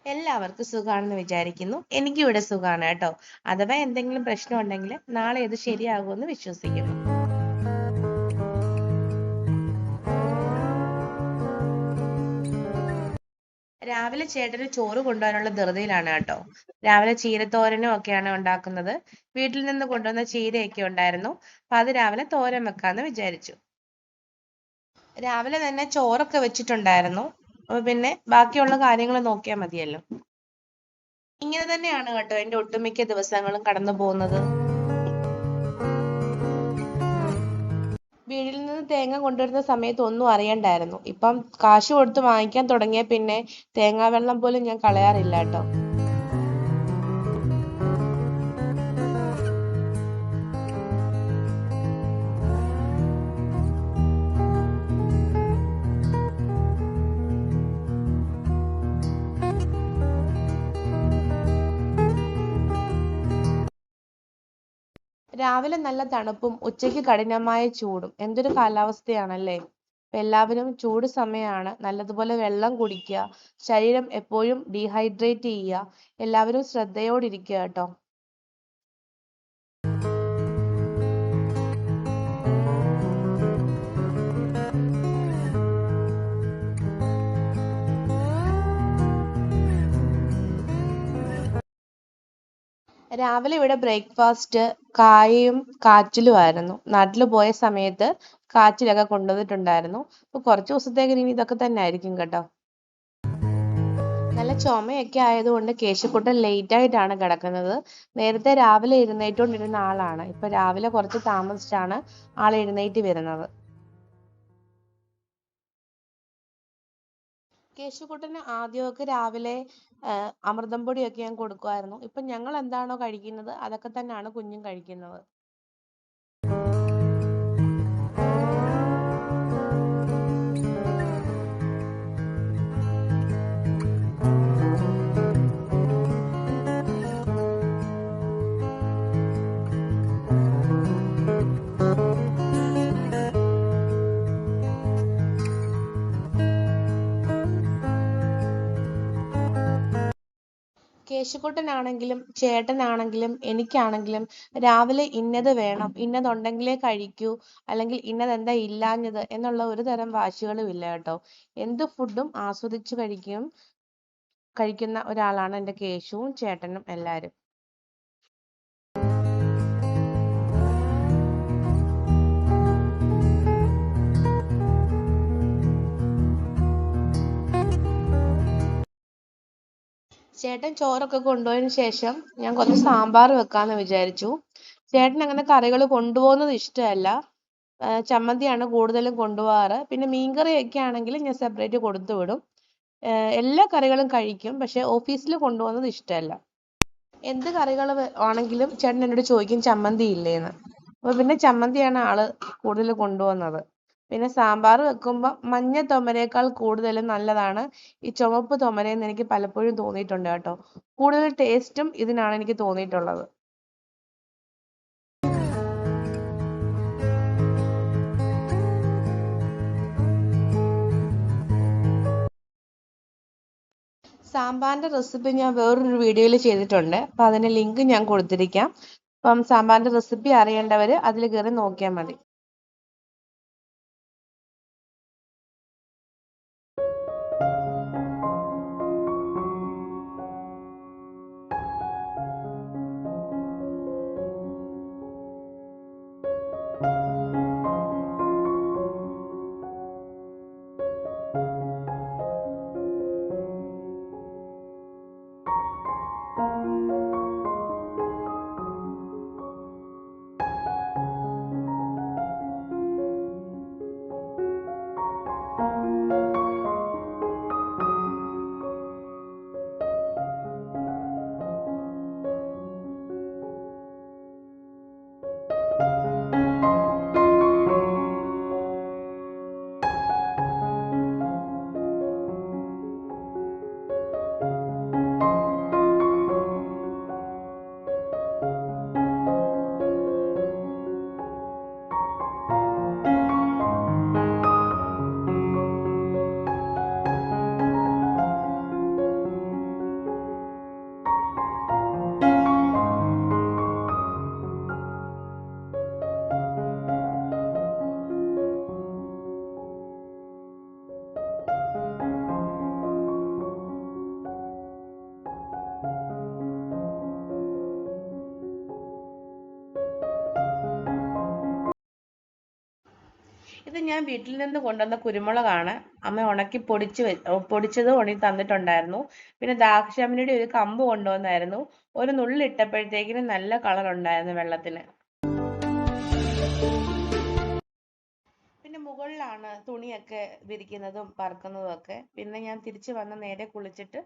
എല്ലാവർക്കും സുഖാണെന്ന് വിചാരിക്കുന്നു. എനിക്കിവിടെ സുഖാണ് കേട്ടോ. അഥവാ എന്തെങ്കിലും പ്രശ്നം ഉണ്ടെങ്കിൽ നാളെ ഇത് ശരിയാകുമെന്ന് വിശ്വസിക്കുന്നു. രാവിലെ ചേട്ടന് ചോറ് കൊണ്ടുപോകാനുള്ള ധൃതിയിലാണ് കേട്ടോ. രാവിലെ ചീരത്തോരനും ഒക്കെയാണ് ഉണ്ടാക്കുന്നത്. വീട്ടിൽ നിന്ന് കൊണ്ടുവന്ന ചീരയൊക്കെ ഉണ്ടായിരുന്നു. അപ്പൊ അത് രാവിലെ തോരൻ വെക്കാന്ന് വിചാരിച്ചു. രാവിലെ തന്നെ ചോറൊക്കെ വെച്ചിട്ടുണ്ടായിരുന്നു. അപ്പൊ പിന്നെ ബാക്കിയുള്ള കാര്യങ്ങൾ നോക്കിയാൽ മതിയല്ലോ. ഇങ്ങനെ തന്നെയാണ് കേട്ടോ എന്റെ ഒട്ടുമിക്ക ദിവസങ്ങളും കടന്നു പോകുന്നത്. വീട്ടിൽ നിന്ന് തേങ്ങ കൊണ്ടുവരുന്ന സമയത്ത് ഒന്നും അറിയണ്ടായിരുന്നു. ഇപ്പം കാശ് കൊടുത്ത് വാങ്ങിക്കാൻ തുടങ്ങിയ പിന്നെ തേങ്ങാ വെള്ളം പോലും ഞാൻ കളയാറില്ല കേട്ടോ. രാവിലെ നല്ല തണുപ്പും ഉച്ചയ്ക്ക് കഠിനമായ ചൂടും. എന്തൊരു കാലാവസ്ഥയാണല്ലേ. എല്ലാവരും ചൂട് സമയമാണ്. നല്ലതുപോലെ വെള്ളം കുടിക്കുക. ശരീരം എപ്പോഴും ഡീഹൈഡ്രേറ്റ് ചെയ്യുക. എല്ലാവരും ശ്രദ്ധയോടിരിക്കുക കേട്ടോ. രാവിലെ ഇവിടെ ബ്രേക്ക്ഫാസ്റ്റ് കായയും കാച്ചിലും ആയിരുന്നു. നാട്ടിൽ പോയ സമയത്ത് കാച്ചിലൊക്കെ കൊണ്ടുവന്നിട്ടുണ്ടായിരുന്നു. അപ്പൊ കുറച്ച് ദിവസത്തേക്ക് ഇനി ഇതൊക്കെ തന്നെ ആയിരിക്കും കേട്ടോ. നല്ല ചുമയൊക്കെ ആയതുകൊണ്ട് കേശുക്കുട്ടൻ ലേറ്റ് ആയിട്ടാണ് കിടക്കുന്നത്. നേരത്തെ രാവിലെ എഴുന്നേറ്റോണ്ടിരുന്ന ആളാണ്. ഇപ്പൊ രാവിലെ കുറച്ച് താമസിച്ചാണ് ആൾ എഴുന്നേറ്റ് വരുന്നത്. കേശുക്കുട്ടന് ആദ്യമൊക്കെ രാവിലെ അമൃതം പൊടിയൊക്കെ ഞാൻ കൊടുക്കുമായിരുന്നു. ഇപ്പൊ ഞങ്ങൾ എന്താണോ കഴിക്കുന്നത് അതൊക്കെ തന്നെയാണ് കുഞ്ഞും കഴിക്കുന്നത്. കേശുക്കുട്ടനാണെങ്കിലും ചേട്ടനാണെങ്കിലും എനിക്കാണെങ്കിലും രാവിലെ ഇന്നത് വേണം, ഇന്നതുണ്ടെങ്കിലേ കഴിക്കൂ, അല്ലെങ്കിൽ ഇന്നതെന്താ ഇല്ലാഞ്ഞത് എന്നുള്ള ഒരു തരം വാശികളും ഇല്ല കേട്ടോ. എന്ത് ഫുഡും ആസ്വദിച്ച് കഴിക്കുന്ന ഒരാളാണ് എൻ്റെ കേശുവും ചേട്ടനും എല്ലാവരും. ചേട്ടൻ ചോറൊക്കെ കൊണ്ടുപോയതിന് ശേഷം ഞാൻ കുറച്ച് സാമ്പാർ വെക്കാന്ന് വിചാരിച്ചു. ചേട്ടൻ അങ്ങനെ കറികൾ കൊണ്ടുപോകുന്നത് ഇഷ്ടമല്ല. ചമ്മന്തിയാണ് കൂടുതലും കൊണ്ടുപോകാറ്. പിന്നെ മീൻകറിയൊക്കെ ആണെങ്കിൽ ഞാൻ സെപ്പറേറ്റ് കൊടുത്തു വിടും. എല്ലാ കറികളും കഴിക്കും. പക്ഷെ ഓഫീസിൽ കൊണ്ടുപോകുന്നത് ഇഷ്ടമല്ല. എന്ത് കറികൾ ആണെങ്കിലും ചേട്ടൻ എന്നോട് ചോദിക്കും ചമ്മന്തി ഇല്ലേന്ന്. അപ്പൊ പിന്നെ ചമ്മന്തിയാണ് ആള് കൂടുതൽ കൊണ്ടുപോകുന്നത്. പിന്നെ സാമ്പാർ വെക്കുമ്പോൾ മഞ്ഞ തൊമരയേക്കാൾ കൂടുതലും നല്ലതാണ് ഈ ചുവപ്പ് തൊമരയെന്ന് എനിക്ക് പലപ്പോഴും തോന്നിയിട്ടുണ്ട് കേട്ടോ. കൂടുതൽ ടേസ്റ്റും ഇതിനാണ് എനിക്ക് തോന്നിയിട്ടുള്ളത്. സാമ്പാറിന്റെ റെസിപ്പി ഞാൻ വേറൊരു വീഡിയോയിൽ ചെയ്തിട്ടുണ്ട്. അപ്പൊ അതിന്റെ ലിങ്ക് ഞാൻ കൊടുത്തിരിക്കാം. അപ്പം സാമ്പാറിന്റെ റെസിപ്പി അറിയേണ്ടവര് അതിൽ കയറി നോക്കിയാൽ മതി. ഇത് ഞാൻ വീട്ടിൽ നിന്ന് കൊണ്ടുവന്ന കുരുമുളകാണ്. അമ്മ ഉണക്കി പൊടിച്ചത് ഉണക്കി തന്നിട്ടുണ്ടായിരുന്നു. പിന്നെ ദാക്ഷായണിയുടെ ഒരു കമ്പ് കൊണ്ടുവന്നായിരുന്നു. ഒരു നുള്ളിട്ടപ്പോഴത്തേക്കിനും നല്ല കളർ ഉണ്ടായിരുന്നു വെള്ളത്തിന്. പിന്നെ മുകളിലാണ് തുണിയൊക്കെ വിരിക്കുന്നതും പറക്കുന്നതും ഒക്കെ. പിന്നെ ഞാൻ തിരിച്ചു വന്ന് നേരെ കുളിച്ചിട്ട്